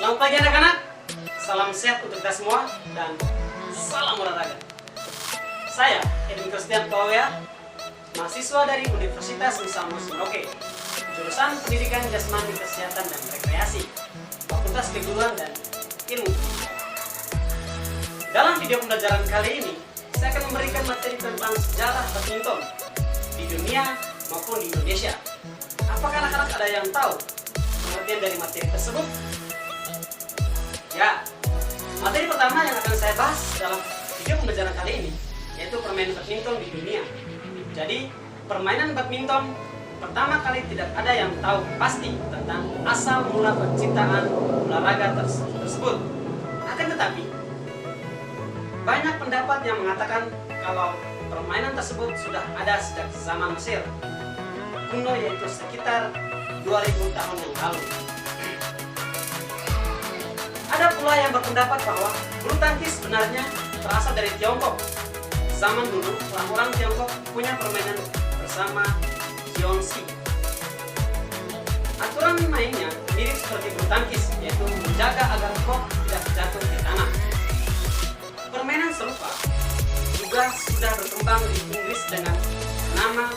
Selamat pagi anak-anak, salam sehat untuk kita semua dan salam olahraga. Saya Edwin Christian Pawea, mahasiswa dari Universitas Misal-Mus Merauke, jurusan Pendidikan Jasmani Kesehatan dan Rekreasi, Fakultas Keguruan dan Ilmu. Dalam video pembelajaran kali ini, saya akan memberikan materi tentang sejarah badminton di dunia maupun di Indonesia. Apakah anak-anak ada yang tahu pengertian dari materi tersebut? Ya, materi pertama yang akan saya bahas dalam video pembelajaran kali ini yaitu permainan badminton di dunia. Jadi, permainan badminton pertama kali tidak ada yang tahu pasti tentang asal mula penciptaan olahraga tersebut. Akan tetapi, banyak pendapat yang mengatakan kalau permainan tersebut sudah ada sejak zaman Mesir kuno, yaitu sekitar 2000 tahun yang lalu. Ada pula yang berpendapat bahwa bulu tangkis sebenarnya berasal dari Tiongkok. Zaman dulu, orang-orang Tiongkok punya permainan bersama Xiongxi. Aturan mainnya mirip seperti bulu tangkis, yaitu menjaga agar kok tidak jatuh ke tanah. Permainan serupa juga sudah berkembang di Inggris dengan nama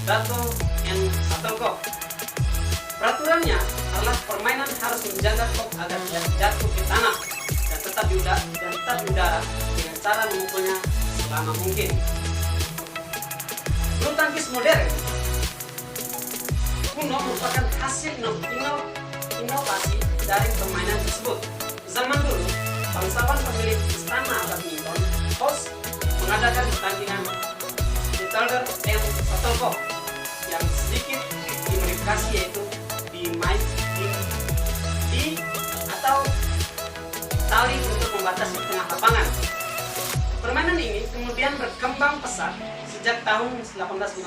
Rattle and Shuttlecock. Peraturannya adalah permainan harus menjaga kok agar tidak jatuh ke tanah dan tetap di udara dengan cara memukulnya selama mungkin. Bulu tangkis modern kuno merupakan hasil inovasi dari permainan tersebut. Zaman dulu, bangsawan pemilik istana badminton House mengadakan pertandingan Rattle and Shuttlecock yang sedikit dimodifikasi, yaitu atau tali untuk membatasi tengah lapangan. Permainan ini kemudian berkembang pesat sejak tahun 1850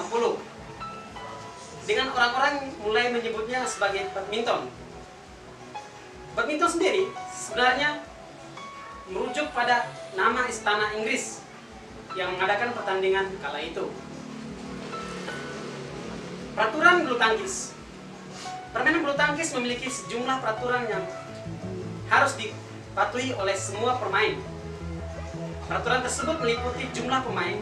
dengan orang-orang mulai menyebutnya sebagai badminton. Badminton sendiri sebenarnya merujuk pada nama istana Inggris yang mengadakan pertandingan kala itu. Peraturan bulu tangkis. Permainan bulu tangkis memiliki sejumlah peraturan yang harus dipatuhi oleh semua pemain. Peraturan tersebut meliputi jumlah pemain,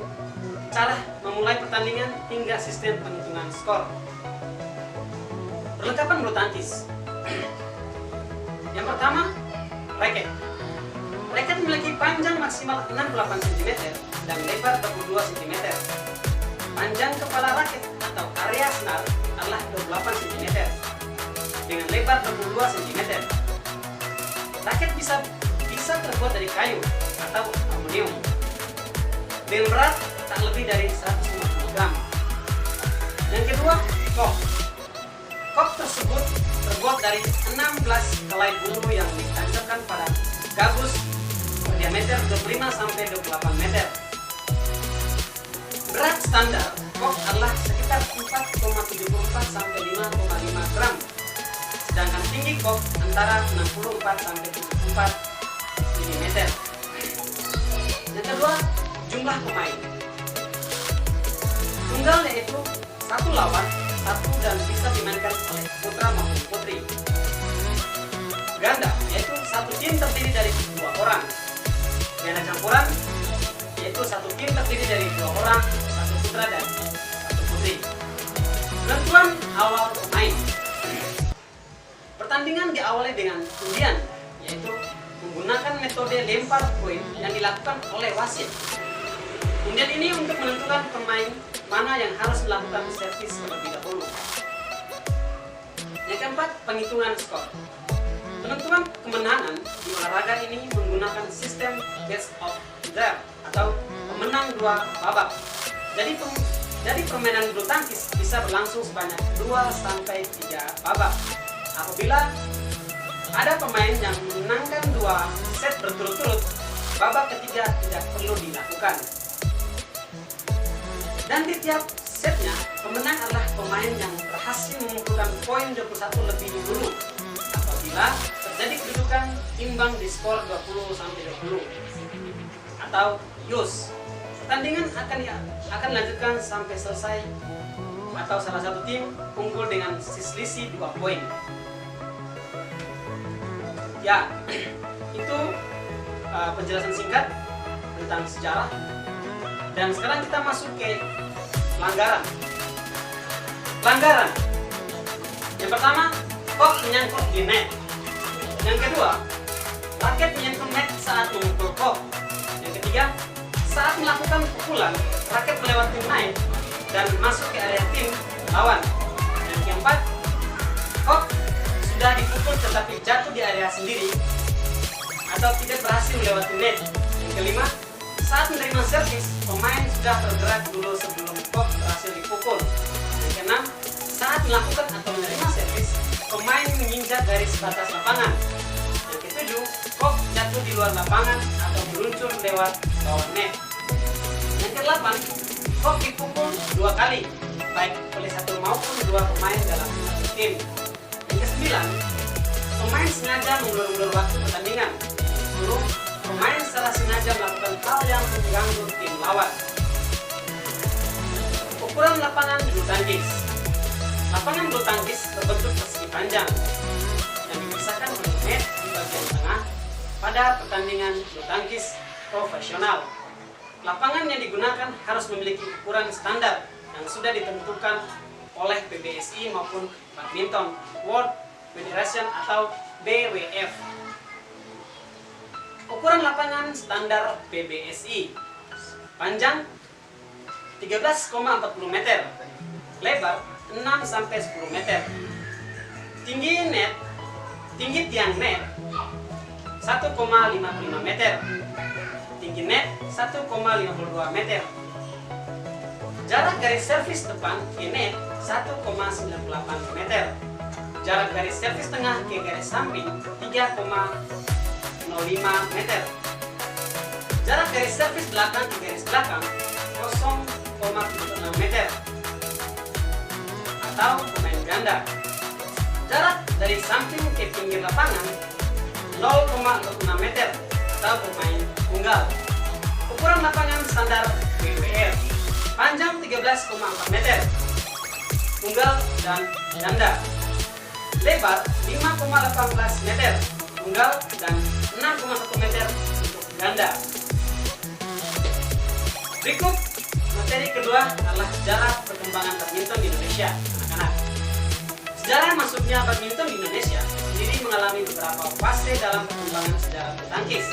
cara memulai pertandingan, hingga sistem penghitungan skor. Perlengkapan bulu tangkis. Yang pertama, raket. Raket memiliki panjang maksimal 68 cm dan lebar 22 cm. Panjang kepala raket atau area senar adalah 28 cm dengan lebar 22 cm. Raket bisa terbuat dari kayu atau aluminium dengan berat tak lebih dari 150 gram. Yang kedua, kok. Kok tersebut terbuat dari 16 helai bulu yang ditancapkan pada gabus berdiameter 25-28 meter. Berat standar kok adalah sekitar 4,74 sampai 5,5 gram. Sedangkan tinggi kok antara 64 sampai 74 mm. Yang kedua, jumlah pemain. Tunggal yaitu satu lawan satu dan bisa dimainkan oleh putra maupun putri. Ganda yaitu satu tim terdiri dari 2 orang. Ganda campuran yaitu satu tim terdiri dari 2 orang, 1 putra dan 1 putri. Penentuan awal pemain. Pertandingan diawali dengan undian, yaitu menggunakan metode lempar poin yang dilakukan oleh wasit. Undian ini untuk menentukan pemain mana yang harus melakukan servis terlebih dahulu. Yang keempat, penghitungan skor. Penentuan kemenangan di olahraga ini menggunakan sistem best of 3 atau pemenang 2 babak. Jadi Jadi permainan bulu tangkis bisa berlangsung sebanyak 2-3 babak. Apabila ada pemain yang memenangkan 2 set berturut-turut, babak ketiga tidak perlu dilakukan. Dan di tiap setnya, pemenang adalah pemain yang berhasil mengumpulkan poin 21 lebih dulu. Apabila terjadi kedudukan imbang di skor 20-20 atau yus, pertandingan akan dilanjutkan sampai selesai atau salah satu tim unggul dengan selisih 2 poin. Ya, itu penjelasan singkat tentang sejarah. Dan sekarang kita masuk ke pelanggaran. Pelanggaran. Yang pertama, kok menyangkut di net. Yang kedua, raket menyentuh net saat memukul kok. Yang ketiga, saat melakukan pukulan, raket melewati net dan masuk ke area tim lawan. Yang keempat, kok sudah dipukul tetapi jatuh di area sendiri atau tidak berhasil melewati net. Yang kelima, saat menerima servis, pemain sudah bergerak dulu sebelum kok berhasil dipukul. Yang keenam, saat melakukan atau menerima servis, pemain menginjak garis batas lapangan. Yang ketujuh, kok jatuh di luar lapangan atau meluncur lewat bawah net. Yang kedelapan, kok dipukul 2 kali, baik oleh 1 maupun 2 pemain dalam satu tim. Yang kesembilan, pemain sengaja mengulur-ulur waktu pertandingan. 10, pemain secara sengaja melakukan hal yang mengganggu tim lawan. Ukuran lapangan bulu tangkis. Lapangan bulu tangkis berbentuk persegi panjang yang dipisahkan oleh net di bagian tengah pada pertandingan bulu tangkis profesional. Lapangan yang digunakan harus memiliki ukuran standar yang sudah ditentukan oleh PBSI maupun Badminton World Federation atau BWF. Ukuran lapangan standar PBSI: panjang 13,40 meter, lebar 6-10 meter, tinggi tiang net 1,55 meter, tinggi net 1,52 meter, jarak garis servis depan ke net 1,98 meter, jarak garis servis tengah ke garis samping 3,05 meter, jarak garis servis belakang ke garis belakang 0,76 meter atau pemain ganda. Jarak dari samping ke pinggir lapangan 0,46 meter atau pemain tunggal. Ukuran lapangan standar BWF: panjang 13,4 meter tunggal dan ganda, lebar 5,18 meter tunggal dan 6,1 meter untuk ganda. Berikut materi kedua adalah sejarah perkembangan badminton di Indonesia, anak-anak. Sejarah masuknya badminton di Indonesia sendiri mengalami beberapa fase dalam perkembangan sejarah bulu tangkis.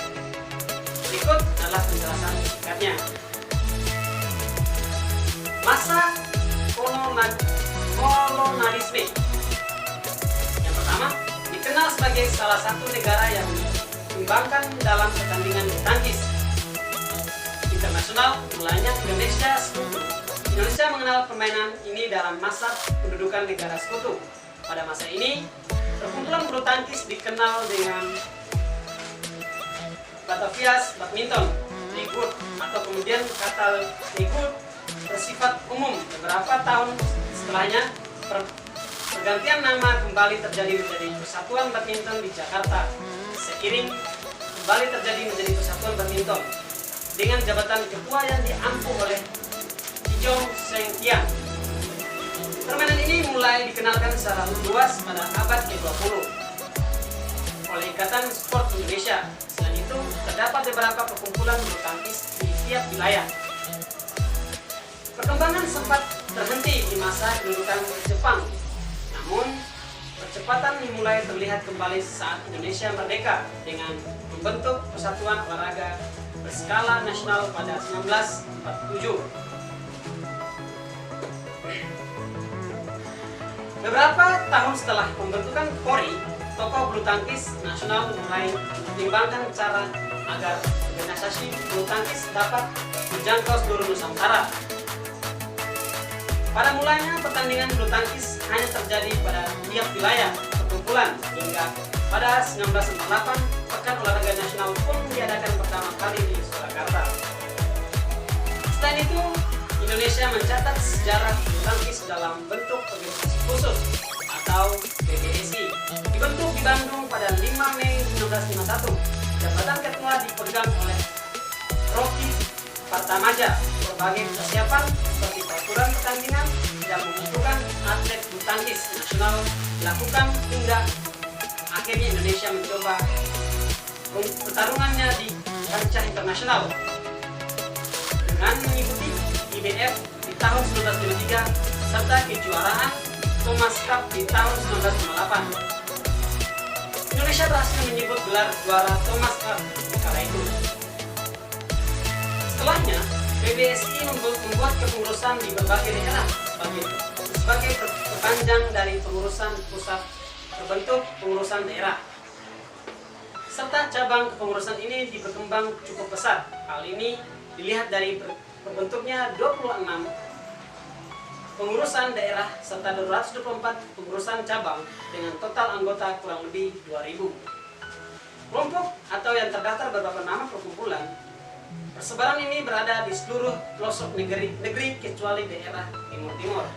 Berikut adalah penjelasan singkatnya. Masa kolonialisme. Yang pertama, dikenal sebagai salah satu negara yang dikembangkan dalam pertandingan bulu tangkis internasional, mulanya Indonesia Sekutu. Indonesia mengenal permainan ini dalam masa pendudukan negara sekutu. Pada masa ini, perkumpulan bulu tangkis dikenal dengan Batavia's Badminton League atau kemudian kata League bersifat umum. Beberapa tahun setelahnya, pergantian nama kembali terjadi menjadi Persatuan Badminton di Jakarta. Seiring kembali terjadi menjadi Persatuan Badminton dengan jabatan ketua yang diampu oleh Kijong Seng Tiang. Permainan ini mulai dikenalkan secara luas pada abad ke-20 oleh Ikatan Sport Indonesia. Selain itu, terdapat beberapa perkumpulan bulu tangkis di tiap wilayah. Perkembangan sempat terhenti di masa kedudukan Jepang, namun percepatan mulai terlihat kembali saat Indonesia merdeka dengan membentuk Persatuan Olahraga berskala nasional pada 1947. Beberapa tahun setelah pembentukan PORI, tokoh bulu tangkis nasional mulai mempertimbangkan cara agar organisasi bulu tangkis dapat menjangkau seluruh Nusantara. Pada mulanya pertandingan bulu tangkis hanya terjadi pada tiap wilayah perkumpulan hingga pada 1948 Pekan Olahraga Nasional pun diadakan pertama kali di Surakarta. Selain itu, Indonesia mencatat sejarah bulu tangkis dalam bentuk organisasi khusus atau PBSI, dibentuk di Bandung pada 5 Mei 1951. Jabatan ketua dipegang oleh Rocky Partamaja. Berbagai persiapan seperti peraturan pertandingan dan mengumpulkan atlet bulu tangkis nasional dilakukan hingga akhirnya Indonesia mencoba pertarungannya di kancah internasional dengan mengikuti IBF di tahun 1953 serta kejuaraan Thomas Cup di tahun 1958. Indonesia berhasil menyebut gelar juara Thomas Cup kala itu. Setelahnya, PBSI membuat kepengurusan di berbagai daerah sebagai perpanjang dari pengurusan pusat terbentuk pengurusan daerah. Serta cabang kepengurusan ini berkembang cukup pesat. Hal ini dilihat dari berbentuknya 26 pengurusan daerah serta 224 pengurusan cabang dengan total anggota kurang lebih 2.000. Kelompok atau yang terdaftar beberapa nama perkumpulan. Persebaran ini berada di seluruh pelosok negeri kecuali daerah timur-timur.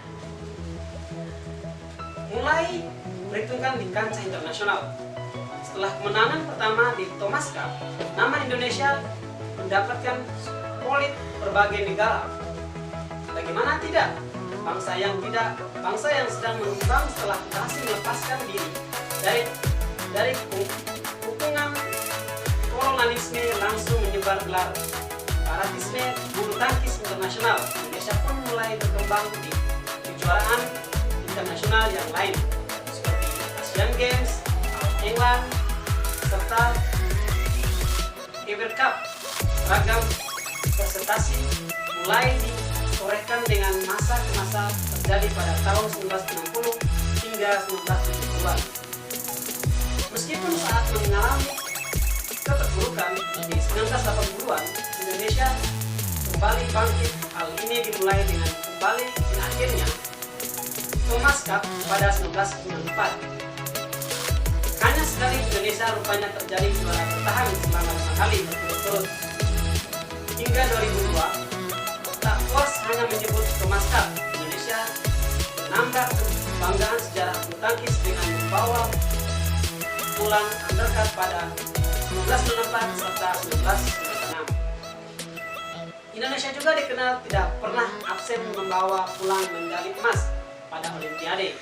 Mulai perhitungkan di kancah internasional. Setelah kemenangan pertama di Thomas Cup, nama Indonesia mendapatkan polit berbagai negara. Bagaimana tidak? Bangsa yang sedang berkembang setelah berhasil melepaskan diri dari hukuman kolonialisme langsung menyebar gelar paratisme bulu tangkis internasional. Indonesia pun mulai berkembang di kejuaraan internasional yang lain seperti Asian Games, All England, serta Ever Cup. Ragam presentasi mulai ditorehkan dengan masa ke masa terjadi pada tahun 1960 hingga 1970-an. Meskipun saat mengalami keterpurukan di 1980-an, Indonesia kembali bangkit. Hal ini dimulai dengan kembali dan akhirnya Thomas Cup pada 1994. Hanya sekali Indonesia rupanya terjadi juara bertahan selama 5 kali berturut-turut. Hingga 2002, tak puas hanya menyebut Thomas Cup, Indonesia menambah kebanggaan sejarah bulu tangkis dengan membawa pulang undercard pada 1994 serta 1996. Indonesia juga dikenal tidak pernah absen membawa pulang medali emas pada Olimpiade.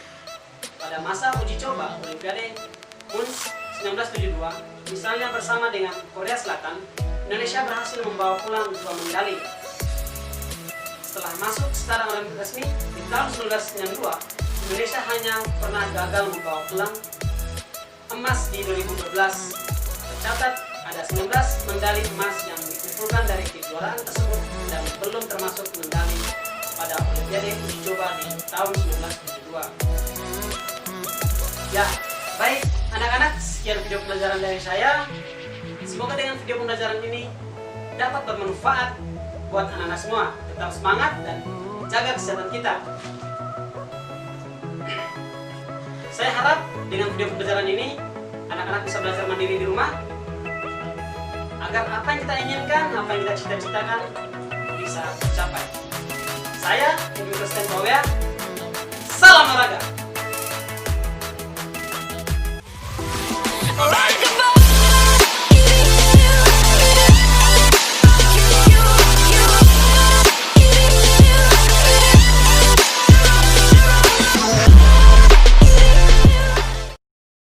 Pada masa uji coba Olimpiade Munich 1972, misalnya bersama dengan Korea Selatan, Indonesia berhasil membawa pulang 2 medali. Setelah masuk secara olimpik resmi di tahun 1992, Indonesia hanya pernah gagal membawa pulang emas di 2012. Tercatat ada 19 medali emas yang dikumpulkan dari kejuaraan tersebut dan belum termasuk medali pada Olimpiade uji coba di tahun 1972. Ya, baik anak-anak, sekian video pembelajaran dari saya. Semoga dengan video pembelajaran ini dapat bermanfaat buat anak-anak semua. Tetap semangat dan jaga kesehatan kita. Saya harap dengan video pembelajaran ini anak-anak bisa belajar mandiri di rumah agar apa yang kita inginkan, apa yang kita cita-citakan bisa tercapai. Saya, Ibu Kristen Bawea, salam olahraga.